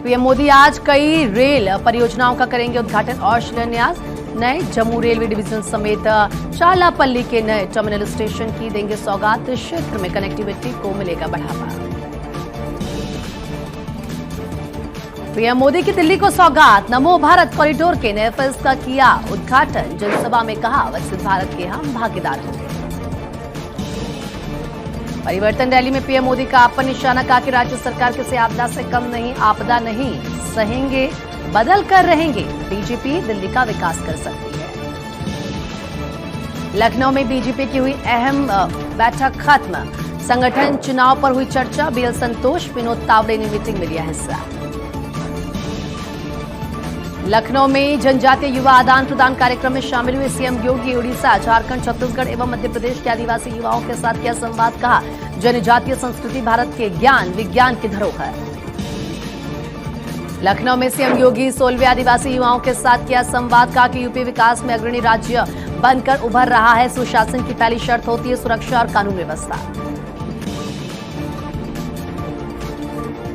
PM Modi आज कई rail परियोजनाओं का करेंगे उद्घाटन और शिलान्यास। नए जम्मू रेलवे डिवीजन समेत चालापल्ली के नए टर्मिनल स्टेशन की देंगे सौगात। क्षेत्र में कनेक्टिविटी को मिलेगा बढ़ावा। पीएम मोदी की दिल्ली को सौगात। नमो भारत कॉरिडोर के नए फेज का किया उद्घाटन। जनसभा में कहा विकसित भारत के हम भागीदार होंगे। परिवर्तन रैली में पीएम मोदी का आपन निशाना। कहा कि राज्य सरकार किसी आपदा से कम नहीं, आपदा नहीं सहेंगे, बदल कर रहेंगे। बीजेपी दिल्ली का विकास कर सकती है। लखनऊ में बीजेपी की हुई अहम बैठक खत्म। संगठन चुनाव पर हुई चर्चा। बीएल संतोष, विनोद तावड़े ने मीटिंग में लिया हिस्सा। लखनऊ में जनजातीय युवा आदान प्रदान कार्यक्रम में शामिल हुए सीएम योगी। उड़ीसा, झारखंड, छत्तीसगढ़ एवं मध्य प्रदेश के आदिवासी युवाओं के साथ किया संवाद। कहा जनजातीय संस्कृति भारत के ज्ञान विज्ञान की धरोहर। लखनऊ में सीएम योगी 16वें आदिवासी युवाओं के साथ किया संवाद। कहा कि यूपी विकास में अग्रणी राज्य बनकर उभर रहा है। सुशासन की पहली शर्त होती है सुरक्षा और कानून व्यवस्था।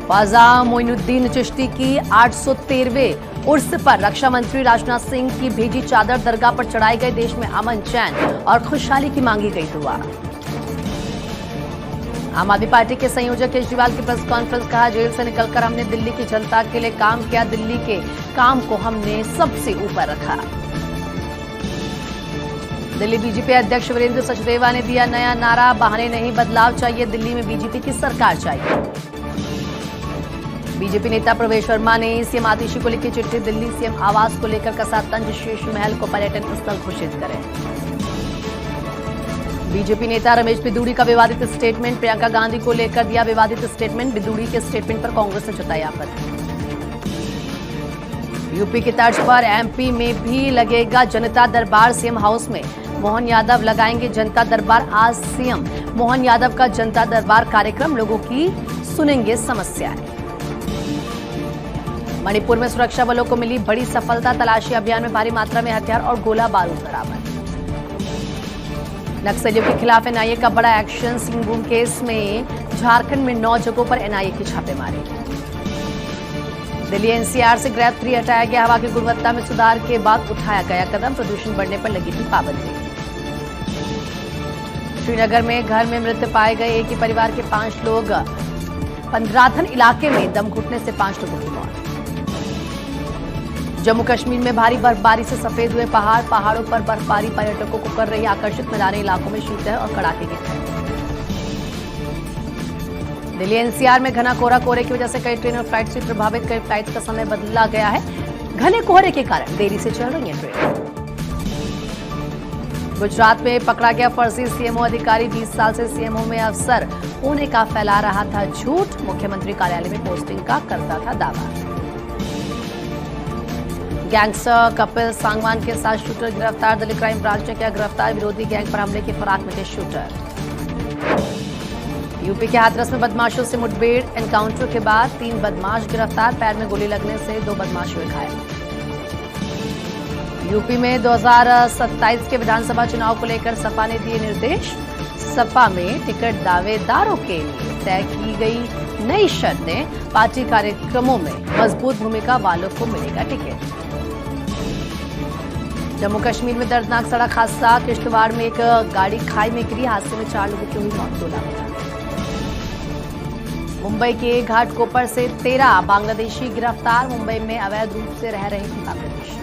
ख्वाजा मोइनुद्दीन चिश्ती की 813वें उर्स पर रक्षा मंत्री राजनाथ सिंह की भेजी चादर। दरगाह पर चढ़ाई गई। देश में अमन, चैन और खुशहाली की मांगी गई दुआ। आम आदमी पार्टी के संयोजक केजरीवाल की प्रेस कॉन्फ्रेंस। कहा जेल से निकलकर हमने दिल्ली की जनता के लिए काम किया। दिल्ली के काम को हमने सबसे ऊपर रखा। दिल्ली बीजेपी अध्यक्ष वीरेंद्र सचदेवा ने दिया नया नारा। बहाने नहीं, बदलाव चाहिए। दिल्ली में बीजेपी की सरकार चाहिए। बीजेपी नेता प्रवेश वर्मा ने सीएम आतिशी को लिखी चिट्ठी। दिल्ली सीएम आवास को लेकर कसा तंज। शीश महल को पर्यटन स्थल घोषित करें। बीजेपी नेता रमेश बिदूड़ी का विवादित स्टेटमेंट। प्रियंका गांधी को लेकर दिया विवादित स्टेटमेंट। बिदूड़ी के स्टेटमेंट पर कांग्रेस ने जताई आपत्ति। यूपी की तर्ज पर एमपी में भी लगेगा जनता दरबार। सीएम हाउस में मोहन यादव लगाएंगे जनता दरबार। आज सीएम मोहन यादव का जनता दरबार कार्यक्रम। लोगों की सुनेंगे समस्याएं। मणिपुर में सुरक्षा बलों को मिली बड़ी सफलता। तलाशी अभियान में भारी मात्रा में हथियार और गोला बारूद बरामद। नक्सलियों के खिलाफ एनआईए का बड़ा एक्शन। सिंहभूम केस में झारखंड में 9 जगहों पर एनआईए की छापेमारी। दिल्ली एनसीआर से ग्रेड 3 हटाया गया। हवा की गुणवत्ता में सुधार के बाद उठाया गया कदम। प्रदूषण बढ़ने पर लगी थी पाबंदी। श्रीनगर में घर में मृत पाए गए एक ही परिवार के 5 लोग। पंद्राथन इलाके में दम घुटने से 5 लोगों की मौत। जम्मू कश्मीर में भारी बर्फबारी से सफेद हुए पहाड़। पहाड़ों पर बर्फबारी पर्यटकों को कर रही आकर्षित। मैदानी इलाकों में शीतलहर और कड़ाके की ठंड। दिल्ली एनसीआर में घना कोहरा। कोहरे की वजह से कई ट्रेन और फ्लाइट्स भी प्रभावित। कई फ्लाइट्स का समय बदला गया है। घने कोहरे के कारण देरी से चल रही है ट्रेन। गुजरात में पकड़ा गया फर्जी सीएमओ अधिकारी। 20 साल से सीएमओ में अफसर होने का फैला रहा था झूठ। मुख्यमंत्री कार्यालय में पोस्टिंग का करता था दावा। गैंगस्टर कपिल सांगवान के साथ शूटर गिरफ्तार। दिल्ली क्राइम ब्रांच ने किया गिरफ्तार। विरोधी गैंग पर हमले की फराक में थे शूटर। यूपी के हाथरस में बदमाशों से मुठभेड़। एनकाउंटर के बाद 3 बदमाश गिरफ्तार। पैर में गोली लगने से 2 बदमाश हुए घायल। यूपी में 2027 के विधानसभा चुनाव को लेकर सपा ने दिए निर्देश। सपा में टिकट दावेदारों के लिए तय की गई नई शर्तें। पार्टी कार्यक्रमों में मजबूत भूमिका वालों को मिलेगा टिकट। जम्मू कश्मीर में दर्दनाक सड़क हादसा। किश्तवाड़ में एक गाड़ी खाई में गिरी। हादसे में 4 लोगों की हुई मौत। 2 लापता। मुंबई के घाटकोपर से 13 बांग्लादेशी गिरफ्तार। मुंबई में अवैध रूप से रह रहे थे बांग्लादेशी।